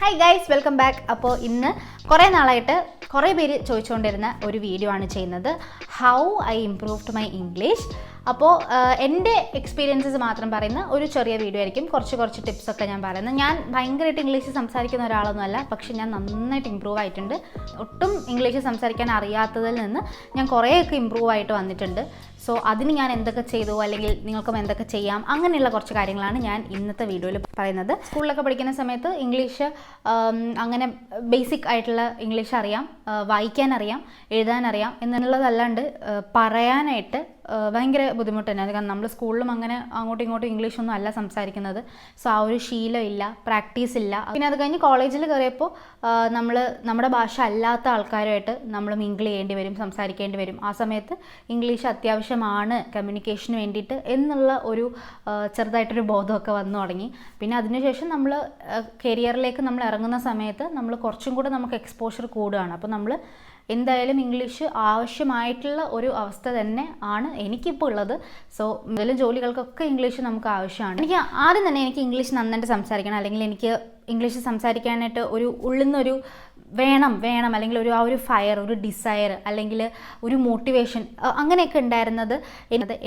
Hi guys, welcome back. അപ്പോൾ ഇന്ന് കുറേ നാളായിട്ട് കുറേ പേര് ചോദിച്ചുകൊണ്ടിരുന്ന ഒരു വീഡിയോ ആണ് ചെയ്യുന്നത്, how I improved my English. അപ്പോൾ എൻ്റെ എക്സ്പീരിയൻസസ് മാത്രം പറയുന്ന ഒരു ചെറിയ വീഡിയോ ആയിരിക്കും. കുറച്ച് ടിപ്സൊക്കെ ഞാൻ പറയുന്നത്. ഞാൻ ഭയങ്കരമായിട്ട് ഇംഗ്ലീഷ് സംസാരിക്കുന്ന ഒരാളൊന്നുമല്ല, പക്ഷേ ഞാൻ നന്നായിട്ട് ഇമ്പ്രൂവ് ആയിട്ടുണ്ട്. ഒട്ടും ഇംഗ്ലീഷ് സംസാരിക്കാൻ അറിയാത്തതിൽ നിന്ന് ഞാൻ കുറേയൊക്കെ ഇമ്പ്രൂവ് ആയിട്ട് വന്നിട്ടുണ്ട്. സോ അതിന് ഞാൻ എന്തൊക്കെ ചെയ്തു, അല്ലെങ്കിൽ നിങ്ങൾക്കും എന്തൊക്കെ ചെയ്യാം, അങ്ങനെയുള്ള കുറച്ച് കാര്യങ്ങളാണ് ഞാൻ ഇന്നത്തെ വീഡിയോയിൽ പറയുന്നത്. സ്കൂളിലൊക്കെ പഠിക്കുന്ന സമയത്ത് ഇംഗ്ലീഷ് അങ്ങനെ ബേസിക് ആയിട്ടുള്ള ഇംഗ്ലീഷ് അറിയാം, വായിക്കാനറിയാം, എഴുതാനറിയാം എന്നുള്ളതല്ലാണ്ട് പറയാനായിട്ട് ഭയങ്കര ബുദ്ധിമുട്ട് തന്നെയാണ്. കാരണം നമ്മൾ സ്കൂളിലും അങ്ങനെ അങ്ങോട്ടും ഇങ്ങോട്ടും ഇംഗ്ലീഷൊന്നും അല്ല സംസാരിക്കുന്നത്. സോ ആ ഒരു ശീലം ഇല്ല, പ്രാക്ടീസ് ഇല്ല. പിന്നെ അത് കഴിഞ്ഞ് കോളേജിൽ കയറിയപ്പോൾ നമ്മുടെ ഭാഷ അല്ലാത്ത ആൾക്കാരുമായിട്ട് നമ്മൾ മിങ്കിൾ ചെയ്യേണ്ടി വരും, സംസാരിക്കേണ്ടി വരും. ആ സമയത്ത് ഇംഗ്ലീഷ് അത്യാവശ്യമാണ് കമ്മ്യൂണിക്കേഷന് വേണ്ടിയിട്ട് എന്നുള്ള ഒരു ചെറുതായിട്ടൊരു ബോധമൊക്കെ വന്നു തുടങ്ങി. പിന്നെ അതിനുശേഷം നമ്മൾ കരിയറിലേക്ക് നമ്മൾ ഇറങ്ങുന്ന സമയത്ത് നമ്മൾ കുറച്ചും കൂടെ നമുക്ക് എക്സ്പോഷർ കൂടുകയാണ്. അപ്പോൾ നമ്മൾ എന്തായാലും ഇംഗ്ലീഷ് ആവശ്യമായിട്ടുള്ള ഒരു അവസ്ഥ തന്നെ ആണ് എനിക്കിപ്പോൾ ഉള്ളത്. സോ എന്തെങ്കിലും ജോലികൾക്കൊക്കെ ഇംഗ്ലീഷ് നമുക്ക് ആവശ്യമാണ്. ആദ്യം തന്നെ എനിക്ക് ഇംഗ്ലീഷ് നന്നായിട്ട് സംസാരിക്കണം, അല്ലെങ്കിൽ എനിക്ക് ഇംഗ്ലീഷ് സംസാരിക്കാനായിട്ട് ഒരു ഉള്ളിൽ നിന്നൊരു വേണം അല്ലെങ്കിൽ ആ ഒരു ഫയർ, ഒരു ഡിസയർ, അല്ലെങ്കിൽ ഒരു മോട്ടിവേഷൻ അങ്ങനെയൊക്കെ ഉണ്ടായിരുന്നത്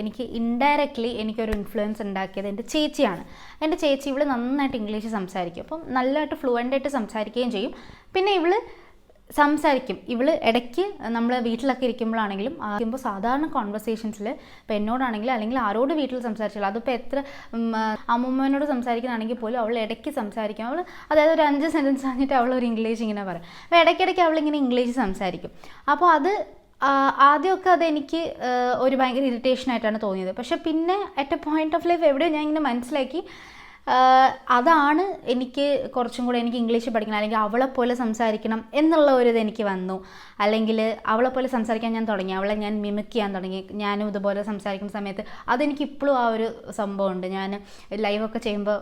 എനിക്ക് ഇൻഡയറക്റ്റ്ലി എനിക്കൊരു ഇൻഫ്ലുവൻസ് ഉണ്ടാക്കിയത് എൻ്റെ ചേച്ചിയാണ്. എൻ്റെ ചേച്ചി ഇവള് നന്നായിട്ട് ഇംഗ്ലീഷ് സംസാരിക്കും. അപ്പം നല്ലതായിട്ട് ഫ്ലുവൻ്റായിട്ട് സംസാരിക്കുകയും ചെയ്യും. പിന്നെ ഇവള് ഇടയ്ക്ക് നമ്മൾ വീട്ടിലൊക്കെ ഇരിക്കുമ്പോഴാണെങ്കിലും സാധാരണ കോൺവെർസേഷൻസിൽ ഇപ്പോൾ എന്നോടാണെങ്കിലും അല്ലെങ്കിൽ ആരോട് വീട്ടിൽ സംസാരിച്ചാലും, അതിപ്പോൾ എത്ര അമ്മൂമ്മനോട് സംസാരിക്കുന്നതാണെങ്കിൽ പോലും അവൾ ഇടയ്ക്ക് സംസാരിക്കും. അതായത് ഒരു 5 സെൻറ്റൻസ് പറഞ്ഞിട്ട് അവൾ ഒരു ഇംഗ്ലീഷ് ഇങ്ങനെ പറയും. അപ്പോൾ ഇടയ്ക്കിടയ്ക്ക് അവളിങ്ങനെ ഇംഗ്ലീഷ് സംസാരിക്കും. അപ്പോൾ ആദ്യമൊക്കെ അതെനിക്ക് ഒരു ഭയങ്കര ഇറിറ്റേഷനായിട്ടാണ് തോന്നിയത്. പക്ഷേ പിന്നെ at A point of life എവിടെയോ ഞാൻ ഇങ്ങനെ മനസ്സിലാക്കി അതാണ് എനിക്ക് കുറച്ചും കൂടെ എനിക്ക് ഇംഗ്ലീഷ് പഠിക്കണം, അല്ലെങ്കിൽ അവളെപ്പോലെ സംസാരിക്കണം എന്നുള്ള ഒരു ഇത് എനിക്ക് വന്നു. അല്ലെങ്കിൽ അവളെപ്പോലെ സംസാരിക്കാൻ ഞാൻ തുടങ്ങി, അവളെ ഞാൻ മിമിക് ചെയ്യാൻ തുടങ്ങി. ഞാനും ഇതുപോലെ സംസാരിക്കുന്ന സമയത്ത് അതെനിക്ക് ഇപ്പോഴും ആ ഒരു സംഭവമുണ്ട്. ഞാൻ ലൈവൊക്കെ ചെയ്യുമ്പോൾ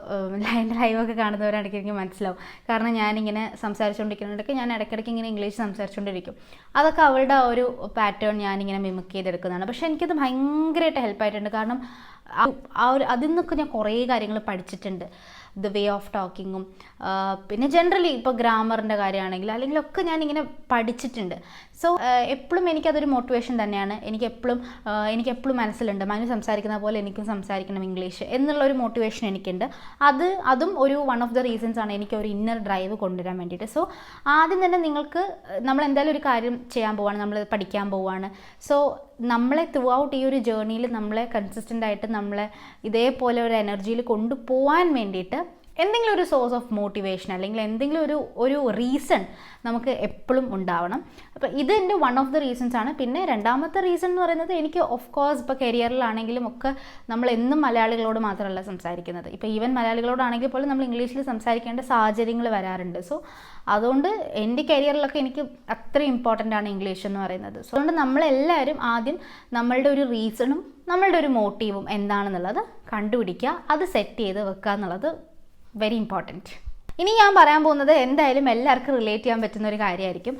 എൻ്റെ ലൈവൊക്കെ കാണുന്നവരാണെങ്കിൽ എനിക്ക് മനസ്സിലാവും. കാരണം ഞാനിങ്ങനെ സംസാരിച്ചുകൊണ്ടിരിക്കുന്നുണ്ടൊക്കെ ഞാൻ ഇടയ്ക്കിടയ്ക്ക് ഇങ്ങനെ ഇംഗ്ലീഷ് സംസാരിച്ചുകൊണ്ടിരിക്കും. അതൊക്കെ അവളുടെ ആ ഒരു പാറ്റേൺ ഞാനിങ്ങനെ മിമിക് ചെയ്തെടുക്കുന്നതാണ്. പക്ഷേ എനിക്കത് ഭയങ്കരമായിട്ട് ഹെൽപ്പായിട്ടുണ്ട്. കാരണം അതിൽ നിന്നൊക്കെ ഞാൻ കുറേ കാര്യങ്ങൾ പഠിച്ചിട്ടുണ്ട്. ദ വേ ഓഫ് ടോക്കിങ്ങും പിന്നെ ജനറലി ഇപ്പോൾ ഗ്രാമറിൻ്റെ കാര്യമാണെങ്കിൽ അല്ലെങ്കിലൊക്കെ ഞാനിങ്ങനെ പഠിച്ചിട്ടുണ്ട്. സോ എപ്പോഴും എനിക്കതൊരു മോട്ടിവേഷൻ തന്നെയാണ്. എനിക്കെപ്പോഴും മനസ്സിലുണ്ട്, മനു സംസാരിക്കുന്ന പോലെ എനിക്കും സംസാരിക്കണം ഇംഗ്ലീഷ് എന്നുള്ളൊരു മോട്ടിവേഷൻ എനിക്കുണ്ട്. അതും ഒരു വൺ ഓഫ് ദ റീസൺസ് ആണ് എനിക്ക് ഒരു ഇന്നർ ഡ്രൈവ് കൊണ്ടുവരാൻ വേണ്ടിയിട്ട്. സോ ആദ്യം തന്നെ നമ്മൾ എന്തായാലും ഒരു കാര്യം ചെയ്യാൻ പോവുകയാണ്, നമ്മൾ പഠിക്കാൻ പോവുകയാണ്. സോ നമ്മളെ ത്രൂ ഔട്ട് ഈ ഒരു ജേർണിയിൽ നമ്മളെ കൺസിസ്റ്റൻ്റ് ആയിട്ട് നമ്മളെ ഇതേപോലെ ഒരു എനർജിയിൽ കൊണ്ടുപോകാൻ വേണ്ടിയിട്ട് എന്തെങ്കിലും ഒരു സോഴ്സ് ഓഫ് മോട്ടിവേഷൻ അല്ലെങ്കിൽ എന്തെങ്കിലും ഒരു റീസൺ നമുക്ക് എപ്പോഴും ഉണ്ടാവണം. അപ്പോൾ ഇത് എൻ്റെ വൺ ഓഫ് ദ റീസൺസ് ആണ്. പിന്നെ രണ്ടാമത്തെ റീസൺ എന്ന് പറയുന്നത്, എനിക്ക് ഓഫ് കോഴ്സ് ഇപ്പോൾ കരിയറിലാണെങ്കിലും ഒക്കെ നമ്മൾ എന്നും മലയാളികളോട് മാത്രമല്ല സംസാരിക്കുന്നത്. ഇപ്പോൾ ഈവൻ മലയാളികളോടാണെങ്കിൽ പോലും നമ്മൾ ഇംഗ്ലീഷിൽ സംസാരിക്കേണ്ട സാഹചര്യങ്ങൾ വരാറുണ്ട്. സോ അതുകൊണ്ട് എൻ്റെ കരിയറിലൊക്കെ എനിക്ക് അത്ര ഇമ്പോർട്ടൻ്റ് ആണ് ഇംഗ്ലീഷ് എന്ന് പറയുന്നത്. സോ അതുകൊണ്ട് നമ്മളെല്ലാവരും ആദ്യം നമ്മളുടെ ഒരു റീസണും നമ്മളുടെ ഒരു മോട്ടീവും എന്താണെന്നുള്ളത് കണ്ടുപിടിക്കുക, അത് സെറ്റ് ചെയ്ത് വെക്കുക എന്നുള്ളത് വെരി ഇമ്പോർട്ടൻറ്റ്. ഇനി ഞാൻ പറയാൻ പോകുന്നത് എന്തായാലും എല്ലാവർക്കും റിലേറ്റ് ചെയ്യാൻ പറ്റുന്ന ഒരു കാര്യമായിരിക്കും.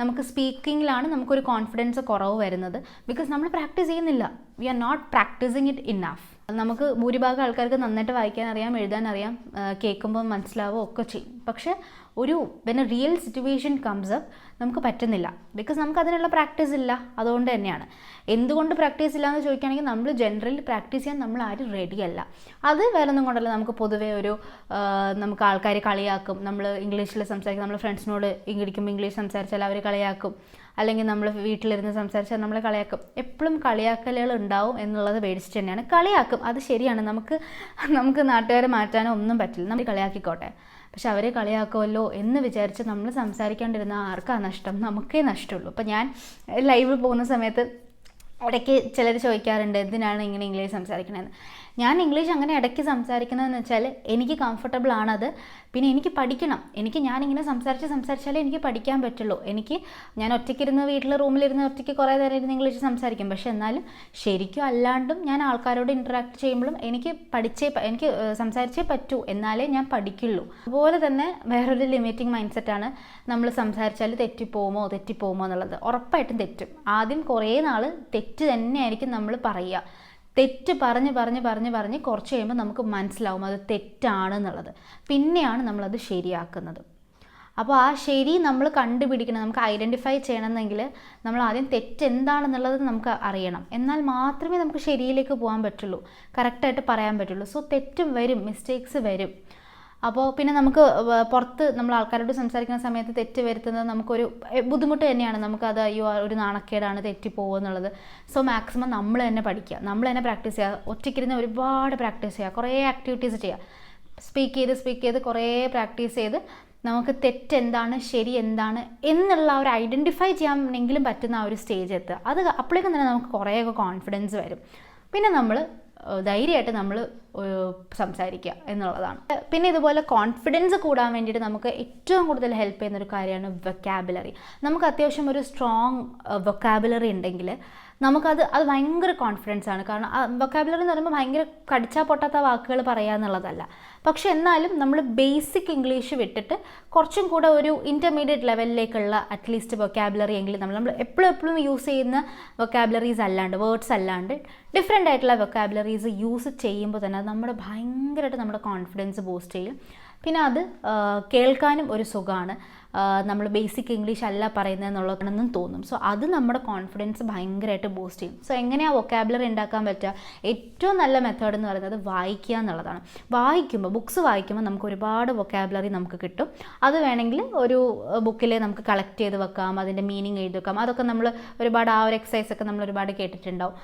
നമുക്ക് സ്പീക്കിങ്ങിലാണ് നമുക്കൊരു കോൺഫിഡൻസ് കുറവ് വരുന്നത്. ബിക്കോസ് നമ്മൾ പ്രാക്ടീസ് ചെയ്യുന്നില്ല. We are not practising it enough. നമുക്ക് ഭൂരിഭാഗം ആൾക്കാർക്ക് നന്നായിട്ട് വായിക്കാൻ അറിയാം, എഴുതാൻ അറിയാം, കേൾക്കുമ്പോൾ മനസ്സിലാവുക ഒക്കെ ചെയ്യും. പക്ഷേ when A real situation comes up നമുക്ക് പറ്റുന്നില്ല. ബിക്കോസ് നമുക്ക് അതിനുള്ള പ്രാക്ടീസ് ഇല്ല. അതുകൊണ്ട് തന്നെയാണ്. എന്തുകൊണ്ട് പ്രാക്ടീസ് ഇല്ല എന്ന് ചോദിക്കുകയാണെങ്കിൽ, നമ്മൾ ജനറലി പ്രാക്ടീസ് ചെയ്യാൻ നമ്മൾ ആരും റെഡിയല്ല. അത് വേറെ ഒന്നും കൊണ്ടല്ല. നമുക്ക് പൊതുവേ നമുക്ക് ആൾക്കാർ കളിയാക്കും. നമ്മൾ ഇംഗ്ലീഷിൽ സംസാരിക്കും, നമ്മൾ ഫ്രണ്ട്സിനോട് ഇംഗ്ലീഷ് സംസാരിച്ചാൽ അവർ കളിയാക്കും. അല്ലെങ്കിൽ നമ്മൾ വീട്ടിലിരുന്ന് സംസാരിച്ചാൽ നമ്മളെ കളിയാക്കും. എപ്പോഴും കളിയാക്കലുകൾ ഉണ്ടാവും എന്നുള്ളത് പേടിച്ചിട്ട് തന്നെയാണ്. കളിയാക്കും, അത് ശരിയാണ്. നമുക്ക് നാട്ടുകാരെ മാറ്റാനോ ഒന്നും പറ്റില്ല. നമ്മൾ കളിയാക്കിക്കോട്ടെ. പക്ഷെ അവരെ കളിയാക്കുമല്ലോ എന്ന് വിചാരിച്ച് നമ്മൾ സംസാരിക്കാണ്ടിരുന്ന ആർക്കാ നഷ്ടം? നമുക്കേ നഷ്ടമുള്ളൂ. അപ്പോൾ ഞാൻ ലൈവിൽ പോകുന്ന സമയത്ത് ഇടയ്ക്ക് ചിലർ ചോദിക്കാറുണ്ട്, എന്തിനാണ് ഇങ്ങനെ ഇംഗ്ലീഷ് സംസാരിക്കണമെന്ന്. ഞാൻ ഇംഗ്ലീഷ് അങ്ങനെ ഇടയ്ക്ക് സംസാരിക്കുന്നതെന്ന് വെച്ചാൽ എനിക്ക് കംഫർട്ടബിൾ ആണത്. പിന്നെ എനിക്ക് പഠിക്കണം. ഞാനിങ്ങനെ സംസാരിച്ചാലേ എനിക്ക് പഠിക്കാൻ പറ്റുള്ളൂ. ഞാൻ ഒറ്റയ്ക്കിരുന്ന് റൂമിലിരുന്ന് ഒറ്റയ്ക്ക് കുറേ നേരം ഇരുന്ന് ഇംഗ്ലീഷ് സംസാരിക്കും. പക്ഷെ എന്നാലും ശരിക്കും അല്ലാണ്ടും ഞാൻ ആൾക്കാരോട് ഇൻറ്ററാക്ട് ചെയ്യുമ്പോഴും എനിക്ക് സംസാരിച്ചേ പറ്റൂ, എന്നാലേ ഞാൻ പഠിക്കുള്ളൂ. അതുപോലെ തന്നെ വേറൊരു ലിമിറ്റിംഗ് മൈൻഡ് സെറ്റാണ്, നമ്മൾ സംസാരിച്ചാൽ തെറ്റിപ്പോകുമോ എന്നുള്ളത്. ഉറപ്പായിട്ടും തെറ്റും. ആദ്യം കുറേ നാൾ തെറ്റ് തന്നെയായിരിക്കും നമ്മൾ പറയുക. തെറ്റ് പറഞ്ഞ് കുറച്ച് കഴിയുമ്പോൾ നമുക്ക് മനസ്സിലാവും അത് തെറ്റാണെന്നുള്ളത്. പിന്നെയാണ് നമ്മളത് ശരിയാക്കുന്നത്. അപ്പോൾ ആ ശരി നമ്മൾ കണ്ടുപിടിക്കണം, നമുക്ക് ഐഡൻറ്റിഫൈ ചെയ്യണമെന്നെങ്കിൽ നമ്മൾ ആദ്യം തെറ്റ് എന്താണെന്നുള്ളത് നമുക്ക് അറിയണം. എന്നാൽ മാത്രമേ നമുക്ക് ശരിയിലേക്ക് പോകാൻ പറ്റുള്ളൂ, കറക്റ്റായിട്ട് പറയാൻ പറ്റുള്ളൂ. സോ തെറ്റും വരും, മിസ്റ്റേക്സ് വരും. അപ്പോൾ പിന്നെ നമുക്ക് പുറത്ത് നമ്മൾ ആൾക്കാരോട് സംസാരിക്കുന്ന സമയത്ത് തെറ്റ് വരുത്തുന്നത് നമുക്കൊരു ബുദ്ധിമുട്ട് തന്നെയാണ്. നമുക്കത് അയ്യോ ഒരു നാണക്കേടാണ് തെറ്റിപ്പോവുക എന്നുള്ളത്. സോ മാക്സിമം നമ്മൾ തന്നെ പഠിക്കുക, നമ്മൾ തന്നെ പ്രാക്ടീസ് ചെയ്യുക. ഒറ്റയ്ക്കിരുന്ന് ഒരുപാട് പ്രാക്ടീസ് ചെയ്യുക, കുറേ ആക്ടിവിറ്റീസ് ചെയ്യുക. സ്പീക്ക് ചെയ്ത് കുറേ പ്രാക്ടീസ് ചെയ്ത് നമുക്ക് തെറ്റെന്താണ് ശരി എന്താണ് എന്നുള്ള ഒരു ഐഡൻറ്റിഫൈ ചെയ്യാനെങ്കിലും പറ്റുന്ന ആ ഒരു സ്റ്റേജ് എത്തുക. അത് അപ്പോഴേക്കും തന്നെ നമുക്ക് കുറേയൊക്കെ കോൺഫിഡൻസ് വരും. പിന്നെ നമ്മൾ ധൈര്യമായിട്ട് നമ്മൾ സംസാരിക്കുക എന്നുള്ളതാണ്. പിന്നെ ഇതുപോലെ കോൺഫിഡൻസ് കൂടാൻ വേണ്ടിയിട്ട് നമുക്ക് ഏറ്റവും കൂടുതൽ ഹെൽപ്പ് ചെയ്യുന്നൊരു കാര്യമാണ് വൊക്കാബുലറി. നമുക്ക് അത്യാവശ്യം ഒരു സ്ട്രോങ് വൊക്കാബുലറി ഉണ്ടെങ്കിൽ നമുക്കത് ഭയങ്കര കോൺഫിഡൻസ് ആണ്. കാരണം വൊക്കാബുലറി എന്ന് പറയുമ്പോൾ ഭയങ്കര കടിച്ചാൽ പൊട്ടാത്ത വാക്കുകൾ പറയുക എന്നുള്ളതല്ല. പക്ഷെ എന്നാലും നമ്മൾ ബേസിക് ഇംഗ്ലീഷ് വിട്ടിട്ട് കുറച്ചും കൂടെ ഒരു ഇൻ്റർമീഡിയറ്റ് ലെവലിലേക്കുള്ള അറ്റ്ലീസ്റ്റ് വൊക്കാബുലറി എങ്കിലും നമ്മൾ എപ്പോഴും യൂസ് ചെയ്യുന്ന വൊക്കാബുലറീസ് അല്ലാണ്ട്, വേർഡ്സ് അല്ലാണ്ട് ഡിഫറെൻ്റ് ആയിട്ടുള്ള വൊക്കാബുലറീസ് യൂസ് ചെയ്യുമ്പോൾ തന്നെ അത് നമ്മുടെ ഭയങ്കരമായിട്ട് നമ്മുടെ കോൺഫിഡൻസ് ബൂസ്റ്റ് ചെയ്യും. പിന്നെ അത് കേൾക്കാനും ഒരു സുഖമാണ്. നമ്മൾ ബേസിക് ഇംഗ്ലീഷ് അല്ല പറയുന്നതെന്നുള്ളതാണെന്നും തോന്നും. സോ അത് നമ്മുടെ കോൺഫിഡൻസ് ഭയങ്കരമായിട്ട് ബൂസ്റ്റ് ചെയ്യും. സോ എങ്ങനെയാണ് വൊക്കാബുലറി ഉണ്ടാക്കാൻ പറ്റുക? ഏറ്റവും നല്ല മെത്തേഡ് എന്ന് പറയുന്നത് വായിക്കുക എന്നുള്ളതാണ്. ബുക്സ് വായിക്കുമ്പോൾ നമുക്ക് ഒരുപാട് വൊക്കാബുലറി നമുക്ക് കിട്ടും. അത് വേണമെങ്കിൽ ഒരു ബുക്കിൽ നമുക്ക് കളക്ട് ചെയ്ത് വെക്കാം, അതിൻ്റെ മീനിങ് എഴുതി വെക്കാം. അതൊക്കെ നമ്മൾ ഒരുപാട് ആ ഒരു എക്സസൈസൊക്കെ നമ്മൾ ഒരുപാട് കേട്ടിട്ടുണ്ടാവും.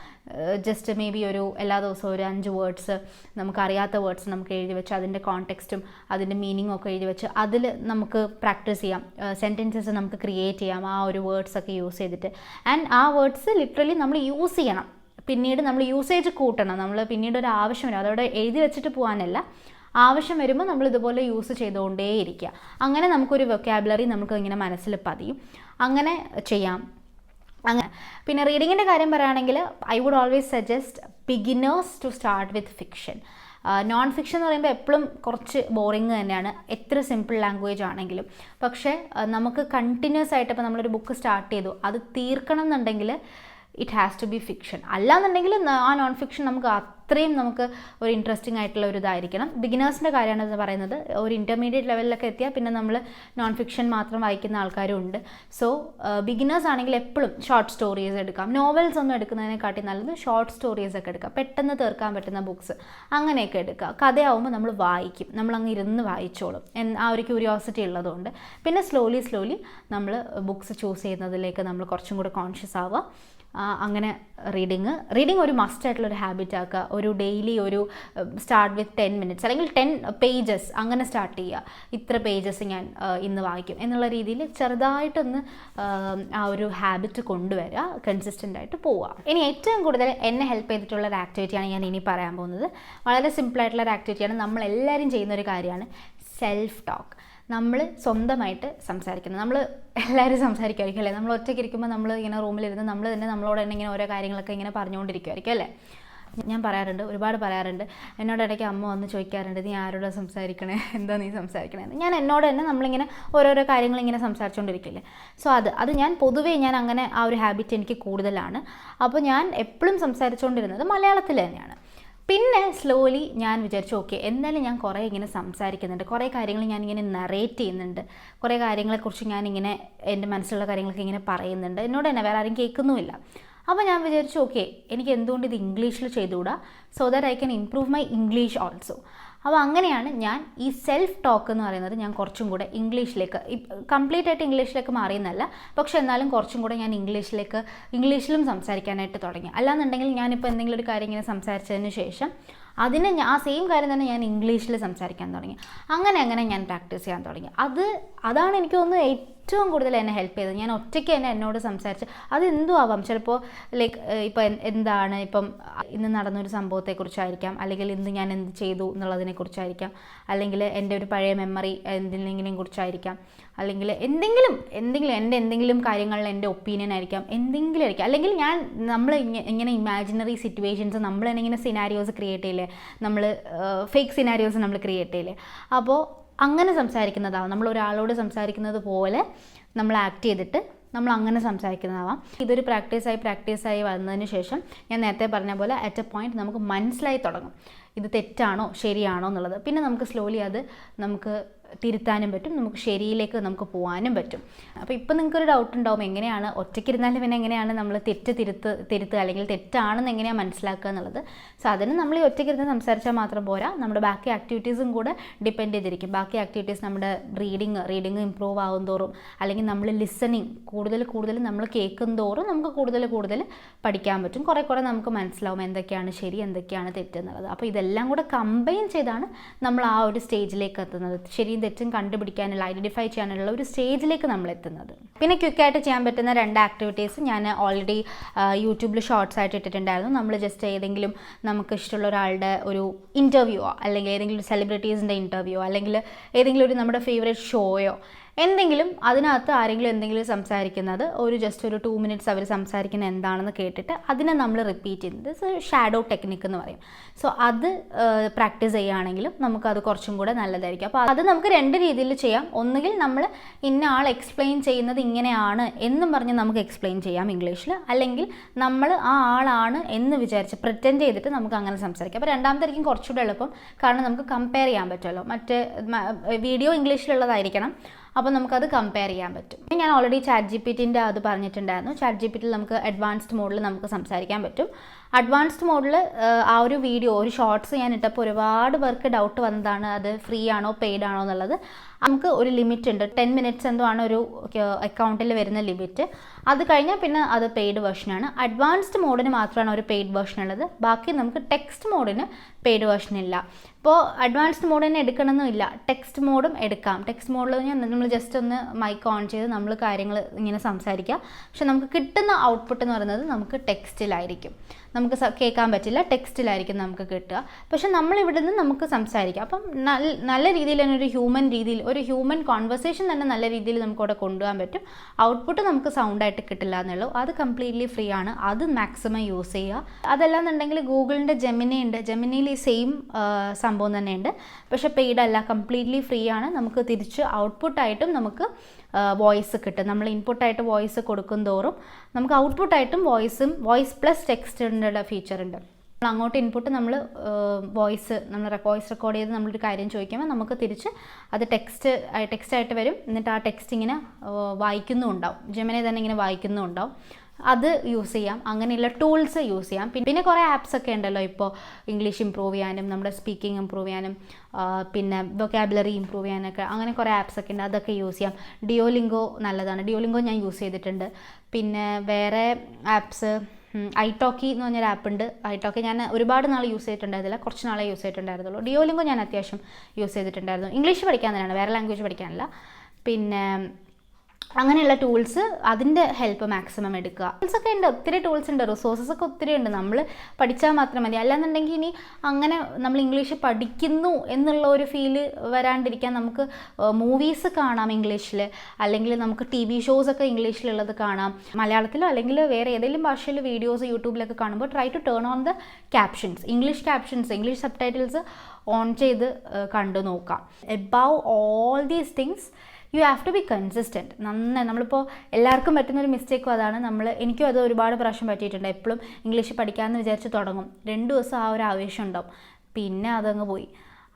ജസ്റ്റ് മേ ബി എല്ലാ ദിവസവും ഒരു 5 വേർഡ്സ് നമുക്കറിയാത്ത വേർഡ്സ് നമുക്ക് എഴുതി വെച്ച് അതിൻ്റെ കോണ്ടെക്സ്റ്റും അതിൻ്റെ മീനിങ്ങും ഒക്കെ എഴുതി വെച്ച് അതിൽ നമുക്ക് പ്രാക്ടീസ് ചെയ്യാം. സെൻറ്റൻസസ് നമുക്ക് ക്രിയേറ്റ് ചെയ്യാം ആ ഒരു വേർഡ്സൊക്കെ യൂസ് ചെയ്തിട്ട്. ആൻഡ് ആ വേർഡ്സ് ലിറ്ററലി നമ്മൾ യൂസ് ചെയ്യണം. പിന്നീട് നമ്മൾ യൂസേജ് കൂട്ടണം. നമ്മൾ പിന്നീട് ഒരു ആവശ്യം വരും, അതവിടെ എഴുതി വെച്ചിട്ട് പോകാനല്ല, ആവശ്യം വരുമ്പോൾ നമ്മൾ ഇതുപോലെ യൂസ് ചെയ്തുകൊണ്ടേയിരിക്കുക. അങ്ങനെ നമുക്കൊരു വൊക്കാബുലറി നമുക്ക് ഇങ്ങനെ മനസ്സിൽ പതിയും. അങ്ങനെ ചെയ്യാം. അങ്ങനെ പിന്നെ റീഡിങ്ങിൻ്റെ കാര്യം പറയുകയാണെങ്കിൽ I would always suggest beginners to start with fiction. Non fiction എന്ന് പറയുമ്പോൾ എപ്പോഴും കുറച്ച് ബോറിങ് തന്നെയാണ്, എത്ര സിമ്പിൾ ലാംഗ്വേജ് ആണെങ്കിലും. പക്ഷേ നമുക്ക് കണ്ടിന്യൂസ് ആയിട്ട് ഇപ്പോൾ നമ്മളൊരു ബുക്ക് സ്റ്റാർട്ട് ചെയ്തു, അത് തീർക്കണം എന്നുണ്ടെങ്കിൽ it has to be fiction. അല്ലാന്നുണ്ടെങ്കിൽ ആ നോൺ ഫിക്ഷൻ നമുക്ക് അത്രയും നമുക്ക് ഒരു ഇൻട്രസ്റ്റിംഗ് ആയിട്ടുള്ള ഒരു ഇതായിരിക്കണം. ബിഗിനേഴ്സിൻ്റെ കാര്യമാണ് പറയുന്നത്. ഒരു ഇൻ്റർമീഡിയറ്റ് ലെവലിലൊക്കെ എത്തിയാൽ പിന്നെ നമ്മൾ നോൺ ഫിക്ഷൻ മാത്രം വായിക്കുന്ന ആൾക്കാരും ഉണ്ട്. സോ ബിഗിനേഴ്സ് ആണെങ്കിൽ എപ്പോഴും ഷോർട്ട് സ്റ്റോറീസ് എടുക്കാം. നോവൽസ് ഒന്നും എടുക്കുന്നതിനെക്കാട്ടി നല്ലത് ഷോർട്ട് സ്റ്റോറീസ് ഒക്കെ എടുക്കാം, പെട്ടെന്ന് തീർക്കാൻ പറ്റുന്ന ബുക്സ് അങ്ങനെയൊക്കെ എടുക്കുക. കഥയാവുമ്പോൾ നമ്മൾ വായിക്കും, നമ്മളങ്ങ് ഇരുന്ന് വായിച്ചോളും, ആ ഒരു ക്യൂരിയോസിറ്റി ഉള്ളതുകൊണ്ട്. പിന്നെ സ്ലോലി നമ്മൾ ബുക്സ് ചൂസ് ചെയ്യുന്നതിലേക്ക് നമ്മൾ കുറച്ചും കൂടെ കോൺഷ്യസ് ആവുക. അങ്ങനെ റീഡിങ് ഒരു മസ്റ്റ് ആയിട്ടുള്ളൊരു ഹാബിറ്റ് ആക്കുക. ഒരു ഡെയിലി ഒരു സ്റ്റാർട്ട് വിത്ത് 10 മിനിറ്റ്സ് അല്ലെങ്കിൽ 10 പേജസ് അങ്ങനെ സ്റ്റാർട്ട് ചെയ്യുക. ഇത്ര പേജസ് ഞാൻ ഇന്ന് വായിക്കും എന്നുള്ള രീതിയിൽ ചെറുതായിട്ടൊന്ന് ആ ഒരു ഹാബിറ്റ് കൊണ്ടുവരിക, കൺസിസ്റ്റൻ്റ് ആയിട്ട് പോവുക. ഇനി ഏറ്റവും കൂടുതൽ എന്നെ ഹെൽപ്പ് ചെയ്തിട്ടുള്ള ഒരു ആക്ടിവിറ്റിയാണ് ഞാൻ ഇനി പറയാൻ പോകുന്നത്. വളരെ സിമ്പിളായിട്ടുള്ളൊരു ആക്ടിവിറ്റിയാണ്, നമ്മളെല്ലാവരും ചെയ്യുന്നൊരു കാര്യമാണ് സെൽഫ് ടോക്ക്. നമ്മൾ സ്വന്തമായിട്ട് സംസാരിക്കുന്നത്. നമ്മൾ എല്ലാവരും സംസാരിക്കുമായിരിക്കും അല്ലേ? നമ്മൾ ഒറ്റയ്ക്ക് ഇരിക്കുമ്പോൾ നമ്മൾ ഇങ്ങനെ റൂമിലിരുന്ന് നമ്മൾ തന്നെ നമ്മളോട് തന്നെ ഇങ്ങനെ ഓരോ കാര്യങ്ങളൊക്കെ ഇങ്ങനെ പറഞ്ഞുകൊണ്ടിരിക്കുമായിരിക്കും അല്ലേ? ഞാൻ പറയാറുണ്ട്, ഒരുപാട് പറയാറുണ്ട്. എന്നോട് ഇടയ്ക്ക് അമ്മ വന്ന് ചോദിക്കാറുണ്ട്, നീ ആരോടാ സംസാരിക്കണേ, എന്താ നീ സംസാരിക്കണേന്ന്. ഞാൻ എന്നോട് തന്നെ നമ്മളിങ്ങനെ ഓരോരോ കാര്യങ്ങൾ ഇങ്ങനെ സംസാരിച്ചുകൊണ്ടിരിക്കില്ലേ. സോ അത് ഞാൻ പൊതുവേ ഞാൻ അങ്ങനെ ആ ഒരു ഹാബിറ്റ് എനിക്ക് കൂടുതലാണ്. അപ്പോൾ ഞാൻ എപ്പോഴും സംസാരിച്ചുകൊണ്ടിരുന്നത് മലയാളത്തിൽ തന്നെയാണ്. പിന്നെ സ്ലോലി ഞാൻ വിചാരിച്ചു ഓക്കെ എന്തായാലും ഞാൻ കുറേ ഇങ്ങനെ സംസാരിക്കുന്നുണ്ട്, കുറേ കാര്യങ്ങൾ ഞാനിങ്ങനെ നറേറ്റ് ചെയ്യുന്നുണ്ട്, കുറേ കാര്യങ്ങളെക്കുറിച്ച് ഞാനിങ്ങനെ എൻ്റെ മനസ്സിലുള്ള കാര്യങ്ങളൊക്കെ ഇങ്ങനെ പറയുന്നുണ്ട്, എന്നോട് തന്നെ വേറെ ആരും കേൾക്കുന്നുമില്ല. അപ്പോൾ ഞാൻ വിചാരിച്ചു ഓക്കെ എനിക്ക് എന്തുകൊണ്ട് ഇത് ഇംഗ്ലീഷിൽ ചെയ്തുകൂടാ, so that I can improve my English also. അപ്പോൾ അങ്ങനെയാണ് ഞാൻ ഈ സെൽഫ് ടോക്ക് എന്ന് പറയുന്നത് ഞാൻ കുറച്ചും കൂടെ ഇംഗ്ലീഷിലേക്ക്, കംപ്ലീറ്റ് ആയിട്ട് ഇംഗ്ലീഷിലേക്ക് മാറിയെന്നല്ല, പക്ഷെ എന്നാലും കുറച്ചും കൂടെ ഞാൻ ഇംഗ്ലീഷിലും സംസാരിക്കാനായിട്ട് തുടങ്ങി. അല്ലാന്നുണ്ടെങ്കിൽ ഞാനിപ്പോൾ എന്തെങ്കിലും ഒരു കാര്യം ഇങ്ങനെ സംസാരിച്ചതിന് ശേഷം അതിന് ആ സെയിം കാര്യം തന്നെ ഞാൻ ഇംഗ്ലീഷിൽ സംസാരിക്കാൻ തുടങ്ങി. അങ്ങനെ ഞാൻ പ്രാക്ടീസ് ചെയ്യാൻ തുടങ്ങി. അതാണ് എനിക്ക് തോന്നുന്നു ഏറ്റവും കൂടുതൽ എന്നെ ഹെൽപ്പ് ചെയ്തത്. ഞാൻ ഒറ്റയ്ക്ക് തന്നെ എന്നോട് സംസാരിച്ച് അതെന്തും ആവാം. ചിലപ്പോൾ ഇപ്പം എന്താണ് ഇപ്പം ഇന്ന് നടന്നൊരു സംഭവത്തെക്കുറിച്ചായിരിക്കാം, അല്ലെങ്കിൽ ഇന്ന് ഞാൻ എന്ത് ചെയ്തു എന്നുള്ളതിനെക്കുറിച്ചായിരിക്കാം, അല്ലെങ്കിൽ എൻ്റെ ഒരു പഴയ മെമ്മറി എന്തിനെങ്കിലും കുറിച്ചായിരിക്കാം, അല്ലെങ്കിൽ എന്തെങ്കിലും എൻ്റെ എന്തെങ്കിലും കാര്യങ്ങളിൽ എൻ്റെ ഒപ്പീനിയൻ ആയിരിക്കാം, എന്തെങ്കിലും ആയിരിക്കാം. അല്ലെങ്കിൽ നമ്മൾ ഇങ്ങനെ ഇമാജിനറി സിറ്റുവേഷൻസ് നമ്മൾ തന്നെ ഇങ്ങനെ സിനാരിയോസ് ക്രിയേറ്റ് ചെയ്യില്ലേ, നമ്മൾ ഫേക്ക് സിനാരിയോസ് നമ്മൾ ക്രിയേറ്റ് ചെയ്യില്ലേ. അപ്പോൾ അങ്ങനെ സംസാരിക്കുന്നതാവും, നമ്മൾ ഒരാളോട് സംസാരിക്കുന്നത് പോലെ നമ്മൾ ആക്ട് ചെയ്തിട്ട് നമ്മൾ അങ്ങനെ സംസാരിക്കുന്നതാവാം. ഇതൊരു പ്രാക്ടീസായി വന്നതിന് ശേഷം ഞാൻ നേരത്തെ പറഞ്ഞ പോലെ അറ്റ് എ പോയിന്റ് നമുക്ക് മനസ്സിലായി തുടങ്ങും ഇത് തെറ്റാണോ ശരിയാണോ എന്നുള്ളത്. പിന്നെ നമുക്ക് സ്ലോലി അത് നമുക്ക് തിരുത്താനും പറ്റും, നമുക്ക് ശരിയിലേക്ക് നമുക്ക് പോകാനും പറ്റും. അപ്പോൾ ഇപ്പം നിങ്ങൾക്കൊരു ഡൗട്ട് ഉണ്ടാവും, എങ്ങനെയാണ് ഒറ്റയ്ക്കിരുന്നാലും പിന്നെ എങ്ങനെയാണ് നമ്മൾ തിരുത്തുക അല്ലെങ്കിൽ തെറ്റാണെന്ന് എങ്ങനെയാണ് മനസ്സിലാക്കുക എന്നുള്ളത്. സോ അതിന് നമ്മൾ ഈ ഒറ്റയ്ക്കിരുന്ന് സംസാരിച്ചാൽ മാത്രം പോരാ, നമ്മുടെ ബാക്കി ആക്ടിവിറ്റീസും കൂടെ ഡിപ്പെൻഡ് ചെയ്തിരിക്കും. ബാക്കി ആക്ടിവിറ്റീസ് നമ്മുടെ റീഡിങ് ഇമ്പ്രൂവ് ആകും തോറും, അല്ലെങ്കിൽ നമ്മൾ ലിസണിങ് കൂടുതൽ നമ്മൾ കേൾക്കും തോറും നമുക്ക് കൂടുതൽ പഠിക്കാൻ പറ്റും. കുറേ നമുക്ക് മനസ്സിലാവും എന്തൊക്കെയാണ് ശരി എന്തൊക്കെയാണ് തെറ്റെന്നുള്ളത്. അപ്പോൾ ഇതെല്ലാം കൂടെ കമ്പൈൻ ചെയ്താണ് നമ്മൾ ആ ഒരു സ്റ്റേജിലേക്ക് എത്തുന്നത്, ശരിയും തെറ്റും കണ്ടുപിടിക്കാനുള്ള ഐഡൻറ്റിഫൈ ചെയ്യാനുള്ള ഒരു സ്റ്റേജിലേക്ക് നമ്മൾ എത്തുന്നത്. പിന്നെ ക്വിക്കായിട്ട് ചെയ്യാൻ പറ്റുന്ന 2 ആക്ടിവിറ്റീസ് ഞാൻ ഓൾറെഡി യൂട്യൂബിൽ ഷോർട്സ് ആയിട്ട് ഇട്ടിട്ടുണ്ടായിരുന്നു. നമ്മൾ ജസ്റ്റ് ഏതെങ്കിലും നമുക്ക് ഇഷ്ടമുള്ള ഒരാളുടെ ഒരു ഇൻ്റർവ്യൂവോ അല്ലെങ്കിൽ ഏതെങ്കിലും ഒരു സെലിബ്രിറ്റീസിൻ്റെ ഇൻ്റർവ്യൂവോ അല്ലെങ്കിൽ ഏതെങ്കിലും ഒരു നമ്മുടെ ഫേവറേറ്റ് ഷോയോ എന്തെങ്കിലും അതിനകത്ത് ആരെങ്കിലും എന്തെങ്കിലും സംസാരിക്കുന്നത് ജസ്റ്റ് ഒരു 2 minutes അവർ സംസാരിക്കുന്നത് എന്താണെന്ന് കേട്ടിട്ട് അതിനെ നമ്മൾ റിപ്പീറ്റ് ചെയ്യുന്നത് ഷാഡോ ടെക്നിക്ക് എന്ന് പറയും. സോ അത് പ്രാക്ടീസ് ചെയ്യുകയാണെങ്കിലും നമുക്കത് കുറച്ചും കൂടെ നല്ലതായിരിക്കും. അപ്പോൾ അത് നമുക്ക് 2 രീതിയിൽ ചെയ്യാം. ഒന്നുകിൽ നമ്മൾ ഇന്ന ആൾ എക്സ്പ്ലെയിൻ ചെയ്യുന്നത് ഇങ്ങനെയാണ് എന്നും പറഞ്ഞ് നമുക്ക് എക്സ്പ്ലെയിൻ ചെയ്യാം ഇംഗ്ലീഷിൽ, അല്ലെങ്കിൽ നമ്മൾ ആ ആളാണ് എന്ന് വിചാരിച്ച് പ്രിറ്റൻഡ് ചെയ്തിട്ട് നമുക്ക് അങ്ങനെ സംസാരിക്കാം. അപ്പോൾ രണ്ടാമതായിരിക്കും കുറച്ചുകൂടെ എളുപ്പം, കാരണം നമുക്ക് കമ്പയർ ചെയ്യാൻ പറ്റുമല്ലോ. മറ്റേ വീഡിയോ ഇംഗ്ലീഷിലുള്ളതായിരിക്കണം, അപ്പോൾ നമുക്കത് കമ്പയർ ചെയ്യാൻ പറ്റും. ഞാൻ ഓൾറെഡി ChatGPTൻ്റെ അത് പറഞ്ഞിട്ടുണ്ടായിരുന്നു. ChatGPT നമുക്ക് അഡ്വാൻസ്ഡ് മോഡിൽ നമുക്ക് സംസാരിക്കാൻ പറ്റും. അഡ്വാൻസ്ഡ് മോഡിൽ ആ ഒരു ഷോർട്സ് ഞാൻ ഇട്ടപ്പോൾ ഒരുപാട് പേർക്ക് ഡൗട്ട് വന്നതാണ്, അത് ഫ്രീ ആണോ പെയ്ഡ് ആണോ എന്നുള്ളത്. നമുക്ക് ഒരു ലിമിറ്റ് ഉണ്ട്, 10 minutes എന്തോ ആണ് ഒരു അക്കൗണ്ടിൽ വരുന്ന ലിമിറ്റ്. അത് കഴിഞ്ഞാൽ പിന്നെ അത് പെയ്ഡ് വേർഷനാണ്. അഡ്വാൻസ്ഡ് മോഡിന് മാത്രമാണ് ഒരു പെയ്ഡ് വേർഷൻ ഉള്ളത്, ബാക്കി നമുക്ക് ടെക്സ്റ്റ് മോഡിന് പെയ്ഡ് വേർഷൻ ഇല്ല. ഇപ്പോൾ അഡ്വാൻസ്ഡ് മോഡ് തന്നെ എടുക്കണമെന്നില്ല, ടെക്സ്റ്റ് മോഡും എടുക്കാം. ടെക്സ്റ്റ് മോഡിൽ നമ്മൾ ജസ്റ്റ് ഒന്ന് മൈക്ക് ഓൺ ചെയ്ത് നമ്മൾ കാര്യങ്ങൾ ഇങ്ങനെ സംസാരിക്കുക, പക്ഷെ നമുക്ക് കിട്ടുന്ന ഔട്ട്പുട്ട് എന്ന് പറയുന്നത് നമുക്ക് ടെക്സ്റ്റിലായിരിക്കും. നമുക്ക് കേൾക്കാൻ പറ്റില്ല, ടെക്സ്റ്റിലായിരിക്കും നമുക്ക് കിട്ടുക. പക്ഷെ നമ്മളിവിടെ നിന്ന് നമുക്ക് സംസാരിക്കാം. അപ്പം നല്ല രീതിയിൽ തന്നെ ഒരു ഹ്യൂമൻ കോൺവെർസേഷൻ തന്നെ നല്ല രീതിയിൽ നമുക്കവിടെ കൊണ്ടുപോകാൻ പറ്റും. ഔട്ട്പുട്ട് നമുക്ക് സൗണ്ടായിട്ട് കിട്ടില്ല എന്നുള്ളൂ. അത് കംപ്ലീറ്റ്ലി ഫ്രീ ആണ്, അത് മാക്സിമം യൂസ് ചെയ്യുക. അതല്ലാന്നുണ്ടെങ്കിൽ ഗൂഗിളിൻ്റെ ജെമിനി ഉണ്ട്, ജെമിനിയിൽ ഈ സെയിം സംഭവം തന്നെയുണ്ട്, പക്ഷെ പെയ്ഡ് അല്ല, കംപ്ലീറ്റ്ലി ഫ്രീ ആണ്. നമുക്ക് തിരിച്ച് ഔട്ട്പുട്ടായിട്ടും നമുക്ക് വോയിസ് കിട്ടും. നമ്മൾ ഇൻപുട്ടായിട്ട് വോയിസ് കൊടുക്കും തോറും നമുക്ക് ഔട്ട്പുട്ടായിട്ടും വോയിസ് പ്ലസ് ടെക്സ്റ്റിൻ്റെ ഫീച്ചർ ഉണ്ട്. അങ്ങോട്ട് ഇൻപുട്ട് നമ്മൾ വോയിസ് റെക്കോർഡ് ചെയ്ത് നമ്മളൊരു കാര്യം ചോദിക്കുമ്പോൾ നമുക്ക് തിരിച്ച് അത് ടെക്സ്റ്റായിട്ട് വരും. എന്നിട്ട് ആ ടെക്സ്റ്റ് ഇങ്ങനെ വായിക്കുന്നുണ്ടാവും, ജെമിനി തന്നെ ഇങ്ങനെ വായിക്കുന്നുണ്ടാവും. അത് യൂസ് ചെയ്യാം. അങ്ങനെയുള്ള ടൂൾസ് യൂസ് ചെയ്യാം. പിന്നെ കുറേ ആപ്സ് ഒക്കെ ഉണ്ടല്ലോ ഇപ്പോൾ ഇംഗ്ലീഷ് ഇമ്പ്രൂവ് ചെയ്യാനും നമ്മുടെ സ്പീക്കിംഗ് ഇമ്പ്രൂവ് ചെയ്യാനും പിന്നെ വൊക്കാബുലറി ഇമ്പ്രൂവ് ചെയ്യാനൊക്കെ അങ്ങനെ കുറേ ആപ്സ് ഒക്കെ ഉണ്ട്, അതൊക്കെ യൂസ് ചെയ്യാം. ഡിയോലിംഗോ നല്ലതാണ്, ഡിയോലിംഗോ ഞാൻ യൂസ് ചെയ്തിട്ടുണ്ട്. പിന്നെ വേറെ ആപ്സ് italki എന്ന് പറഞ്ഞൊരു ആപ്പ് ഉണ്ട്. italki ഞാൻ ഒരുപാട് നാൾ യൂസ് ചെയ്തിട്ടുണ്ടായിരുന്നില്ല, കുറച്ച് നാളെ യൂസ് ചെയ്തിട്ടുണ്ടായിരുന്നുള്ളൂ. ഡിയോലിംഗോ ഞാൻ അത്യാവശ്യം യൂസ് ചെയ്തിട്ടുണ്ടായിരുന്നു. ഇംഗ്ലീഷ് പഠിക്കാൻ തന്നെയാണ്, വേറെ ലാംഗ്വേജ് പഠിക്കാനല്ല. പിന്നെ അങ്ങനെയുള്ള ടൂൾസ്, അതിൻ്റെ ഹെൽപ്പ് മാക്സിമം എടുക്കുക. ടൂൾസൊക്കെ ഉണ്ട്, ഒത്തിരി ടൂൾസ് ഉണ്ട്, റിസോഴ്സസ് ഒക്കെ ഒത്തിരി ഉണ്ട്. നമ്മൾ പഠിച്ചാൽ മാത്രം മതി. അല്ലാന്നുണ്ടെങ്കിൽ ഇനി അങ്ങനെ നമ്മൾ ഇംഗ്ലീഷ് പഠിക്കുന്നു എന്നുള്ള ഒരു ഫീല് വരാണ്ടിരിക്കാൻ നമുക്ക് മൂവീസ് കാണാം ഇംഗ്ലീഷിൽ, അല്ലെങ്കിൽ നമുക്ക് TV ഷോസൊക്കെ ഇംഗ്ലീഷിലുള്ളത് കാണാം. മലയാളത്തിലോ അല്ലെങ്കിൽ വേറെ ഏതെങ്കിലും ഭാഷയിൽ വീഡിയോസ് യൂട്യൂബിലൊക്കെ കാണുമ്പോൾ try to turn on the captions, English subtitles on ചെയ്ത് കണ്ടു നോക്കാം. Above all these things you have to be consistent. നന്നായി നമ്മളിപ്പോൾ എല്ലാവർക്കും പറ്റുന്നൊരു മിസ്റ്റേക്കും അതാണ്. എനിക്കും അത് ഒരുപാട് പ്രാവശ്യം പറ്റിയിട്ടുണ്ട്. എപ്പോഴും ഇംഗ്ലീഷ് പഠിക്കാമെന്ന് വിചാരിച്ച് തുടങ്ങും, 2 ദിവസം ആ ഒരു ആവേശം ഉണ്ടാവും, പിന്നെ അതങ്ങ് പോയി.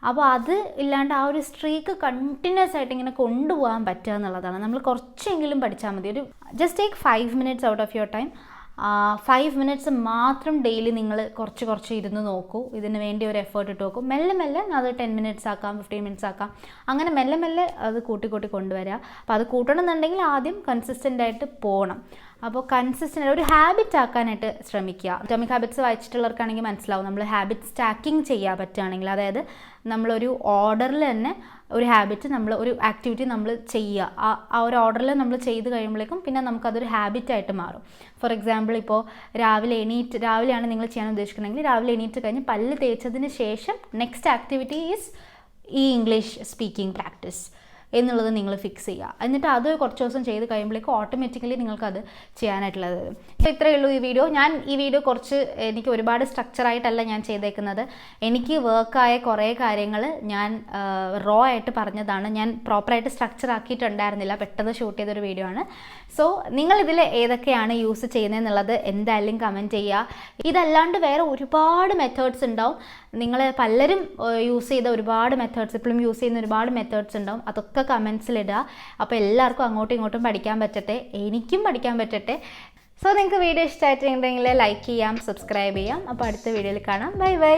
അപ്പോൾ അത് ഇല്ലാണ്ട് ആ ഒരു സ്ട്രീക്ക് കണ്ടിന്യൂസ് ആയിട്ട് ഇങ്ങനെ കൊണ്ടുപോകാൻ പറ്റുക എന്നുള്ളതാണ്. നമ്മൾ കുറച്ചെങ്കിലും പഠിച്ചാൽ മതി. ഒരു just take 5 minutes out of your time. 5 minutes മാത്രം ഡെയിലി നിങ്ങൾ കുറച്ച് ഇരുന്ന് നോക്കൂ. ഇതിന് വേണ്ടി ഒരു എഫേർട്ട് ഇട്ട് നോക്കൂ. മെല്ലെ അത് 10 minutes ആക്കാം, 15 minutes ആക്കാം. അങ്ങനെ മെല്ലെ അത് കൂട്ടി കൊണ്ടുവരിക. അപ്പോൾ അത് കൂട്ടണമെന്നുണ്ടെങ്കിൽ ആദ്യം കൺസിസ്റ്റൻ്റ് ആയിട്ട് പോകണം. അപ്പോൾ കൺസിസ്റ്റൻ്റ് ഒരു ഹാബിറ്റ് ആക്കാനായിട്ട് ശ്രമിക്കുക. അറ്റോമിക് ഹാബിറ്റ്സ് വായിച്ചിട്ടുള്ളവർക്കാണെങ്കിൽ മനസ്സിലാവും. നമ്മൾ ഹാബിറ്റ് സ്റ്റാക്കിങ് ചെയ്യാൻ പറ്റുകയാണെങ്കിൽ, അതായത് നമ്മളൊരു ഓർഡറിൽ തന്നെ ഒരു ഹാബിറ്റ് ഒരു ആക്ടിവിറ്റി നമ്മൾ ചെയ്യുക. ആ ഒരു ഓർഡറിൽ നമ്മൾ ചെയ്ത് കഴിയുമ്പോഴേക്കും പിന്നെ നമുക്കതൊരു ഹാബിറ്റായിട്ട് മാറും. ഫോർ എക്സാമ്പിൾ, ഇപ്പോൾ രാവിലെയാണ് നിങ്ങൾ ചെയ്യാൻ ഉദ്ദേശിക്കുന്നതെങ്കിൽ രാവിലെ എണീറ്റ് കഴിഞ്ഞ് പല്ല് തേച്ചതിന് ശേഷം നെക്സ്റ്റ് ആക്ടിവിറ്റി ഈസ് ഈ ഇംഗ്ലീഷ് സ്പീക്കിംഗ് പ്രാക്ടീസ്. എന്നുള്ളത് നിങ്ങൾ ഫിക്സ് ചെയ്യുക. എന്നിട്ട് അത് കുറച്ച് ദിവസം ചെയ്ത് കഴിയുമ്പോഴേക്കും ഓട്ടോമാറ്റിക്കലി നിങ്ങൾക്കത് ചെയ്യാനായിട്ടുള്ളത് വരും. അപ്പോൾ ഇത്രയേ ഉള്ളൂ ഈ വീഡിയോ. ഞാൻ ഈ വീഡിയോ എനിക്ക് ഒരുപാട് സ്ട്രക്ചറായിട്ടല്ല ഞാൻ ചെയ്തേക്കുന്നത്. എനിക്ക് വർക്കായ കുറേ കാര്യങ്ങൾ ഞാൻ റോ ആയിട്ട് പറഞ്ഞതാണ്. ഞാൻ പ്രോപ്പറായിട്ട് സ്ട്രക്ചർ ആക്കിയിട്ടുണ്ടായിരുന്നില്ല, പെട്ടെന്ന് ഷൂട്ട് ചെയ്തൊരു വീഡിയോ ആണ്. സോ നിങ്ങളിതിൽ ഏതൊക്കെയാണ് യൂസ് ചെയ്യുന്നതെന്നുള്ളത് എന്തായാലും കമൻറ്റ് ചെയ്യുക. ഇതല്ലാണ്ട് വേറെ ഒരുപാട് മെത്തേഡ്സ് ഉണ്ടാവും. നിങ്ങൾ പലരും യൂസ് ചെയ്ത ഒരുപാട് മെത്തേഡ്സ്, ഇപ്പോഴും യൂസ് ചെയ്യുന്ന ഒരുപാട് മെത്തേഡ്സ് ഉണ്ടാവും. അതൊക്കെ കമൻസിലിടുക. അപ്പോൾ എല്ലാവർക്കും അങ്ങോട്ടും ഇങ്ങോട്ടും പഠിക്കാൻ പറ്റട്ടെ, എനിക്കും പഠിക്കാൻ പറ്റട്ടെ. സോ നിങ്ങൾക്ക് വീഡിയോ ഇഷ്ടമായിട്ടുണ്ടെങ്കിൽ ലൈക്ക് ചെയ്യാം, സബ്സ്ക്രൈബ് ചെയ്യാം. അപ്പോൾ അടുത്ത വീഡിയോയിൽ കാണാം. Bye bye.